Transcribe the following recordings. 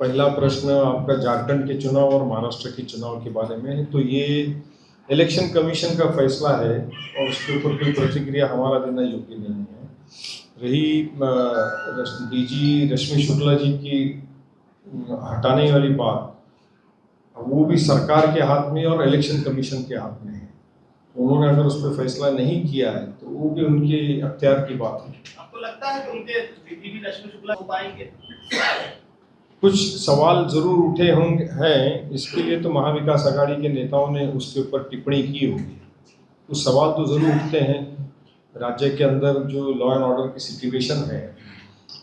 पहला प्रश्न आपका झारखंड के चुनाव और महाराष्ट्र के चुनाव के बारे में है। तो ये इलेक्शन कमीशन का फैसला है और उसके ऊपर कोई प्रतिक्रिया हमारा देना योग्य नहीं है। रही डीजी रश्मि शुक्ला जी की हटाने वाली बात, वो भी सरकार के हाथ में और इलेक्शन कमीशन के हाथ में है। उन्होंने अगर उस पर फैसला नहीं किया है तो वो भी उनके अख्तियार की बात है। आपको लगता है कि उनके डीजी रश्मि शुक्ला हो पाएंगे? कुछ सवाल जरूर उठे होंगे हैं, इसके लिए तो महाविकास आघाड़ी के नेताओं ने उसके ऊपर टिप्पणी की होगी। कुछ सवाल तो जरूर उठते हैं। राज्य के अंदर जो लॉ एंड ऑर्डर की सिचुएशन है,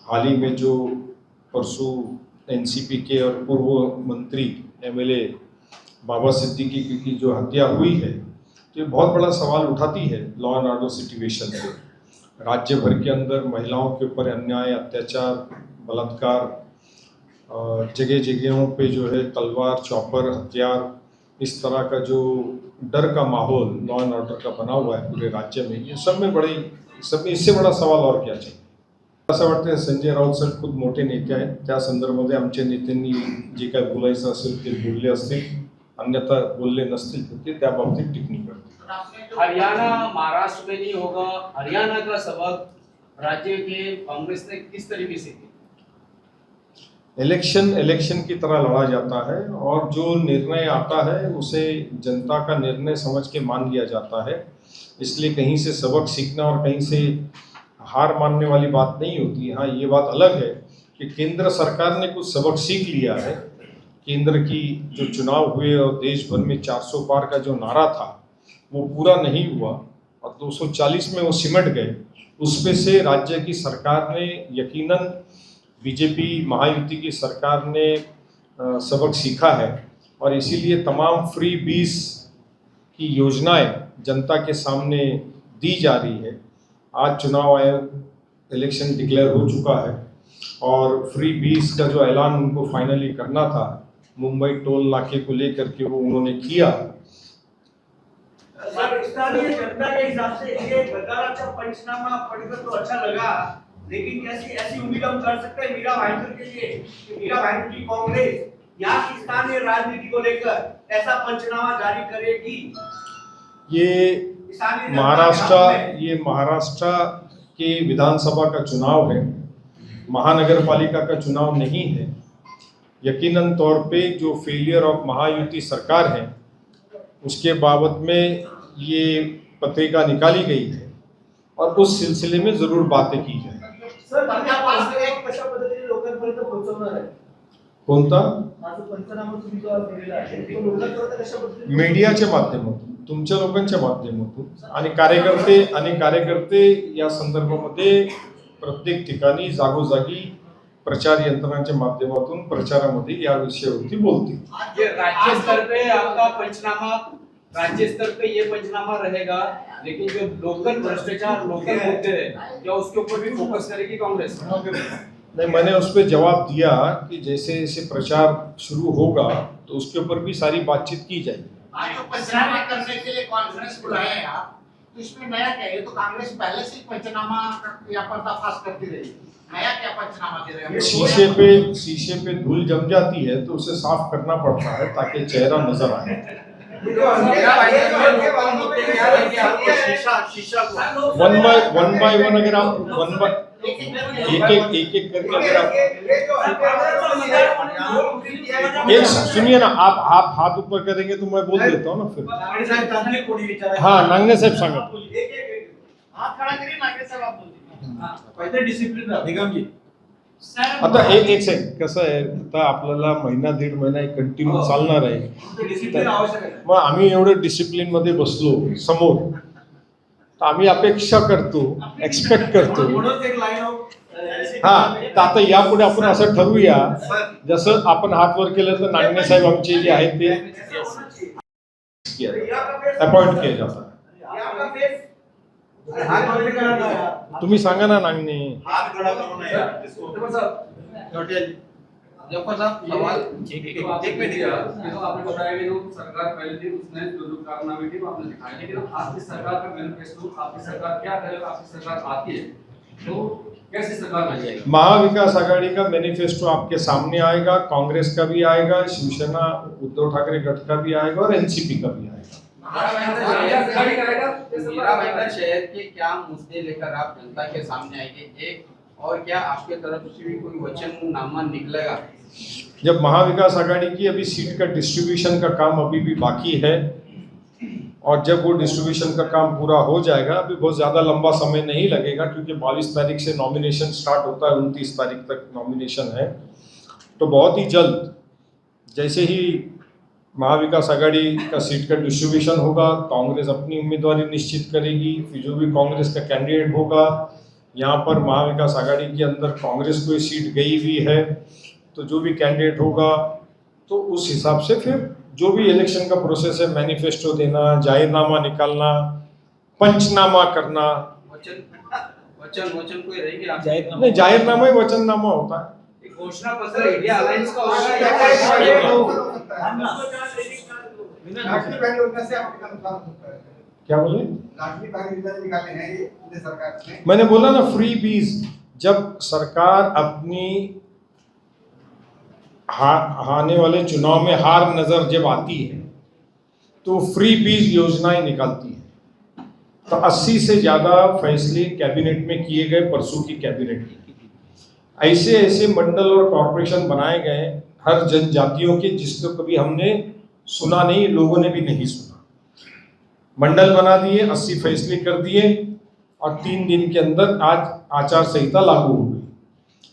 हाल ही में जो परसों एनसीपी के और पूर्व मंत्री एमएलए बाबा सिद्दीकी की जो हत्या हुई है, तो ये बहुत बड़ा सवाल उठाती है लॉ एंड ऑर्डर सिचुएशन से। राज्य भर के अंदर महिलाओं के ऊपर अन्याय, अत्याचार, बलात्कार, जगह जगहों पे जो है तलवार, चॉपर, हथियार, इस तरह का जो डर का माहौल लॉ एंड ऑर्डर का बना हुआ है पूरे राज्य में, ये सब में इससे बड़ा सवाल और क्या चाहिए। असं वाटतं संजय राऊत सर खूप मोठे नेते आहेत, त्या संदर्भामध्ये आमच्या नेत्यांनी जे काय बोलायचं असेल ते बोलले असतील, अन्यथा बोलले नसतील तर ते त्या बाबतीत टिप्पणी करतील। हरियाणा महाराष्ट्र में नहीं होगा, हरियाणा का सबक राज्य के कांग्रेस ने किस तरीके से किया? इलेक्शन की तरह लड़ा जाता है और जो निर्णय आता है उसे जनता का निर्णय समझ के मान लिया जाता है। इसलिए कहीं से सबक सीखना और कहीं से हार मानने वाली बात नहीं होती। हाँ, ये बात अलग है कि केंद्र सरकार ने कुछ सबक सीख लिया है। केंद्र की जो चुनाव हुए और देश भर में 400 पार का जो नारा था वो पूरा नहीं हुआ और 240 में वो सिमट गए। उसमें से राज्य की सरकार ने यकीनन बीजेपी महायुति की सरकार ने सबक सीखा है और इसीलिए तमाम फ्री बीस की योजनाएं जनता के सामने दी जा रही है। आज चुनाव आयोग इलेक्शन डिक्लेयर हो चुका है और फ्री बीस का जो ऐलान उनको फाइनली करना था, मुंबई टोल नाके को लेकर के वो उन्होंने किया। स्थानीय जनता के हिसाब से ये बदलाव पंचनामा पढ़कर तो अच्छा लगा, लेकिन ऐसी उम्मीद हम कर सकते हैं मीरा भाईंदर के लिए कि मीरा भाईंदर की कांग्रेस यहाँ की स्थानीय राजनीति को लेकर ऐसा पंचनामा जारी करेगी? ये महाराष्ट्र के विधानसभा का चुनाव है, महानगर पालिका का चुनाव नहीं है। यकीनन तौर पे जो फेलियर ऑफ महायुति सरकार है उसके बाबत में ये पत्रिका निकाली गई है और उस सिलसिले में जरूर बातें की जाए। सर, एक कशा पद्धतीने लोकांपर्यंत पोहोचवणार आहे? कोणता? माझं पंचनामा तुम्ही जो केलेला आहे तो लोकांपर्यंत कशा पद्धतीने? मीडियाच्या माध्यमातून, तुमच्या लोकांच्या माध्यमातून आणि कार्यकर्ते या संदर्भामध्ये प्रत्येक ठिकाणी जागोजागी प्रचार यंत्रणांच्या माध्यमातून प्रचारामध्ये या विषयावरती बोलतील। राज्य स्तर पे आपका पंचनामा, राज्य स्तर पे ये पंचनामा रहेगा, लेकिन जो लोकल भ्रष्टाचार, लोकल मुद्दे हैं, क्या उसके ऊपर भी फोकस करेगी कांग्रेस? नहीं, मैंने उस पर जवाब दिया कि जैसे जैसे प्रचार शुरू होगा तो उसके ऊपर भी सारी बातचीत की जाएगी। आज तो पंचनामा करने के लिए कॉन्फ्रेंस बुलाए हैं आप, तो इसमें नया क्या है? तो कांग्रेस पहले से ही पंचनामा या पर्दाफाश करती रही, नया क्या पंचनामा दे रहे हैं? शीशे पे धूल जम जाती है तो उसे साफ करना पड़ता है ताकि चेहरा नजर आए। वन बाय वन अगर आप एक एक करके अगर आप एक सुनिए ना, आप हाथ ऊपर करेंगे तो मैं बोल देता हूँ ना फिर। हाँ, नांगणे साहेब सांगा। हात खड़ा करिए, नागरे साहेब आप बोलते। पहिले डिसिप्लिन राहा निगमजी। आता एक सेकंड, कसं आहे, आता आपल्याला महिना दीड महिना कंटिन्यू चालणार आहे, डिसिप्लिन आवश्यक आहे। मग आम्ही एवढं डिसिप्लिन मध्ये बसलो समोर तर आम्ही अपेक्षा करतो, एक्सपेक्ट करतो। म्हणूनच एक लाईन हा, तर आता यापुढे आपण असं ठरवूया, जसं आपण हात वर केलं तर नांगणे साहेब आमचे जे आहेत ते अपॉइंट केले जातात। तुम्ही सांगा ना नांगणे। एक मिनट आपने बताया कि जो सरकार पहले थी उसने जो कारनामे की आपने दिखाया, लेकिन आपकी सरकार का मैनिफेस्टो, आपकी सरकार क्या करेगा, आपकी सरकार आती है तो कैसे सरकार बन जाएगा? महाविकास आघाड़ी का मैनिफेस्टो आपके सामने आएगा, कांग्रेस का भी आएगा, शिवसेना उद्धव ठाकरे गठ का भी आएगा और एनसीपी का भी आएगा। मीरा भाईंदर शहर के क्या मुद्दे लेकर आप जनता के सामने आएंगे, एक और क्या आपके तरफ से भी कोई वचननामा निकलेगा? जब महाविकास आघाड़ी की अभी सीट का डिस्ट्रीब्यूशन का काम अभी भी बाकी है और जब वो डिस्ट्रीब्यूशन का काम पूरा हो जाएगा, अभी बहुत ज़्यादा लंबा समय नहीं लगेगा क्योंकि 22 तारीख से नॉमिनेशन स्टार्ट होता है, 29 तारीख तक नॉमिनेशन है। तो बहुत ही जल्द जैसे ही महाविकास आघाड़ी का सीट का डिस्ट्रीब्यूशन होगा, कांग्रेस अपनी उम्मीदवारी निश्चित करेगी, फिर जो भी कांग्रेस का कैंडिडेट होगा, यहाँ पर महाविकास आघाड़ी के अंदर कांग्रेस को सीट गई हुई है, तो जो भी कैंडिडेट होगा तो उस हिसाब से फिर जो भी इलेक्शन का प्रोसेस है, मैनिफेस्टो देना, जाहिरनामा निकालना, पंचनामा करना। वचन वचन वचन कोई रहेगी आप? नहीं, जाहिरनामा ही वचननामा होता है। एक घोषणा पत्र इंडिया अलायंस का होगा या लाडली बहन योजना से आपका नुकसान होता है। क्या बोले? लाडली बहन योजना निकाले हैं ये सरकार ने। मैंने बोला ना, फ्री बीज। जब सरकार अपनी आने वाले चुनाव में हार नजर जब आती है तो फ्री बीज योजनाएं निकालती है। तो 80 से ज्यादा फैसले कैबिनेट में किए गए, परसों की कैबिनेट में ऐसे ऐसे मंडल और कॉरपोरेशन बनाए गए हर जनजातियों के, जिसको कभी हमने सुना नहीं, लोगों ने भी नहीं सुना। मंडल बना दिए, 80 फैसले कर दिए और 3 दिन के अंदर आज आचार संहिता लागू हो गई।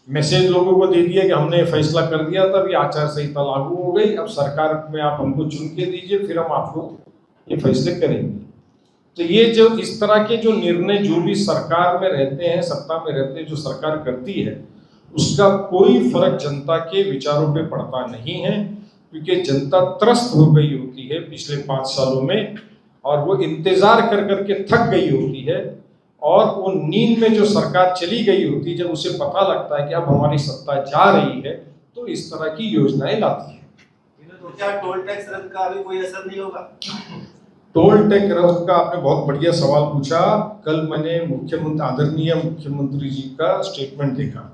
मैसेज लोगों को दे दिया कि हमने फैसला कर दिया था, अभी आचार संहिता लागू हो गई, अब सरकार में आप हमको चुन के दीजिए, फिर हम आपको ये फैसले करेंगे। तो ये जो इस तरह के जो निर्णय जो भी सरकार में रहते हैं, सत्ता में रहते हैं, जो सरकार करती है, उसका कोई फर्क जनता के विचारों पे पड़ता नहीं है, क्योंकि जनता त्रस्त हो गई होती है पिछले 5 सालों में और वो इंतजार कर करके थक गई होती है और वो नींद में जो सरकार चली गई होती है, जब उसे पता लगता है कि अब हमारी सत्ता जा रही है, तो इस तरह की योजनाएं लाती है। तो क्या टोल टैक्स रद्द का अभी कोई असर नहीं होगा? टोल टैक्स रद्द का आपने बहुत बढ़िया सवाल पूछा। कल मैंने मुख्यमंत्री, आदरणीय मुख्यमंत्री जी का स्टेटमेंट देखा।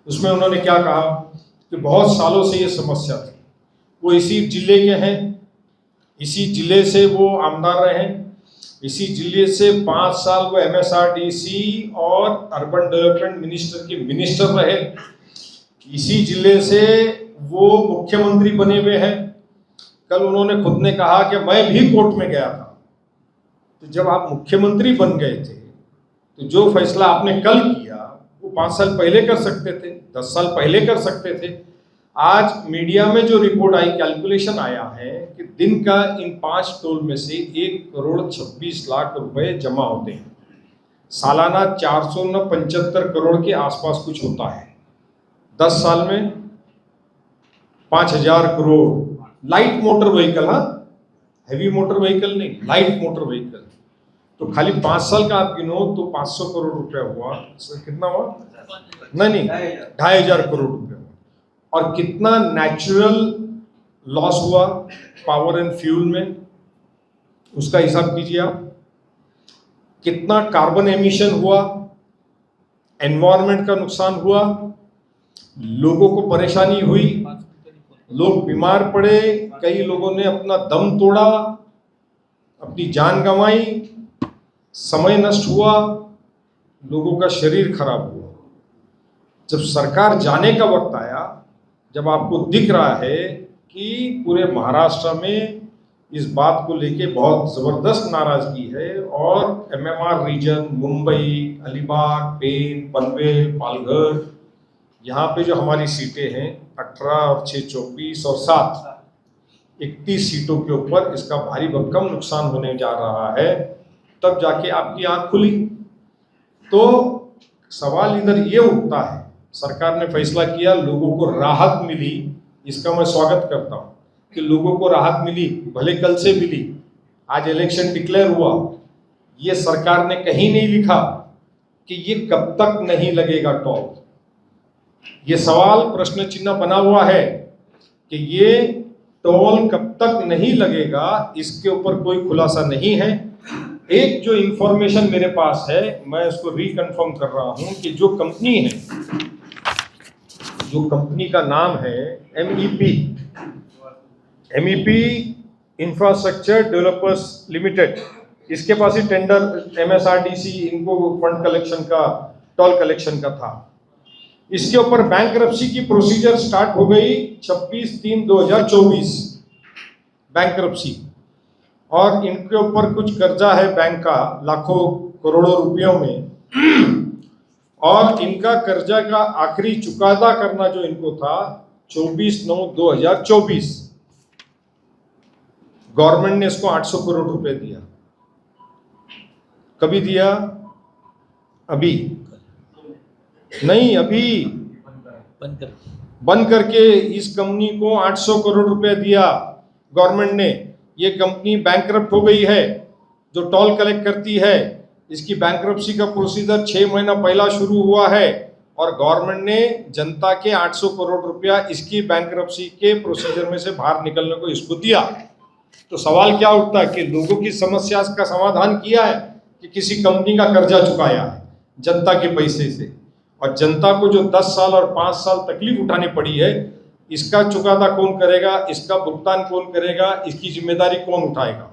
उसमें उन्होंने क्या कहा कि बहुत सालों से ये समस्या थी, वो इसी जिले के हैं, इसी जिले से वो आमदार रहे, इसी जिले से 5 साल वो MSRDC और अर्बन डेवलपमेंट मिनिस्टर के मिनिस्टर रहे, इसी जिले से वो मुख्यमंत्री बने हुए हैं। कल उन्होंने खुद ने कहा कि मैं भी कोर्ट में गया था। तो जब आप मुख्यमंत्री बन गए थे तो जो फैसला आपने कल किया वो 5 साल पहले कर सकते थे, 10 साल पहले कर सकते थे। आज मीडिया में जो रिपोर्ट आई, कैलकुलेशन आया है कि दिन का इन 5 टोल में से 1,26,00,000 रुपए जमा होते हैं। सालाना 475 करोड़ के आसपास कुछ होता है। 10 साल में 5,000 करोड़। लाइट मोटर व्हीकल, हाँ, हैवी मोटर व्हीकल नहीं, लाइट मोटर व्हीकल। तो खाली 5 साल का आप गिनो तो 500 करोड़ रुपया हुआ। कितना हुआ? नहीं, 2,500 करोड़ रुपया हुआ। और कितना नेचुरल लॉस हुआ पावर एंड फ्यूल में, उसका हिसाब कीजिए आप। कितना कार्बन एमिशन हुआ, एनवायरनमेंट का नुकसान हुआ, लोगों को परेशानी हुई, लोग बीमार पड़े, कई लोगों ने अपना दम तोड़ा, अपनी जान गंवाई, समय नष्ट हुआ, लोगों का शरीर खराब हुआ। जब सरकार जाने का वक्त आया, जब आपको दिख रहा है कि पूरे महाराष्ट्र में इस बात को लेके बहुत ज़बरदस्त नाराज़गी है और MMR रीजन, मुंबई, अलीबाग, पेन, पनवेल, पालघर, यहाँ पे जो हमारी सीटें हैं 18 और 6 24 और 7 31 सीटों के ऊपर इसका भारी भरकम नुकसान होने जा रहा है। तब जाके आपकी आंख खुली। तो सवाल इधर ये उठता है, सरकार ने फैसला किया, लोगों को राहत मिली, इसका मैं स्वागत करता हूँ कि लोगों को राहत मिली, भले कल से मिली। आज इलेक्शन डिक्लेयर हुआ, ये सरकार ने कहीं नहीं लिखा कि ये कब तक नहीं लगेगा टोल। ये सवाल प्रश्न चिन्ह बना हुआ है कि ये टोल कब तक नहीं लगेगा, इसके ऊपर कोई खुलासा नहीं है। एक जो इंफॉर्मेशन मेरे पास है, मैं उसको रिकन्फर्म कर रहा हूं कि जो कंपनी है, जो कंपनी का नाम है MEP इंफ्रास्ट्रक्चर डेवलपर्स लिमिटेड, इसके पास ही टेंडर MSRDC इनको फंड कलेक्शन का, टोल कलेक्शन का था। इसके ऊपर बैंकरप्सी की प्रोसीजर स्टार्ट हो गई 26/3/2024 बैंकरप्सी, और इनके ऊपर कुछ कर्जा है बैंक का लाखों करोड़ों रुपयों में, और इनका कर्जा का आखिरी चुकादा करना जो इनको था 24/9/2024। गवर्नमेंट ने इसको 800 करोड़ रुपए दिया। कभी दिया? अभी नहीं, अभी बंद करके इस कंपनी को 800 करोड़ रुपए दिया गवर्नमेंट ने। ये कंपनी बैंकरप्ट हो गई है, जो टोल कलेक्ट करती है। इसकी बैंकरप्सी का प्रोसीजर 6 महीना पहला शुरू हुआ है, और गवर्नमेंट ने जनता के 800 करोड़ रुपया इसकी बैंकरप्सी के प्रोसीजर में से बाहर निकलने को इसको दिया। तो सवाल क्या उठता है कि लोगों की समस्या का समाधान किया है कि किसी कंपनी का कर्जा चुकाया है जनता के पैसे से, और जनता को जो 10 साल और 5 साल तकलीफ उठानी पड़ी है, इसका चुकादा कौन करेगा, इसका भुगतान कौन करेगा, इसकी जिम्मेदारी कौन उठाएगा?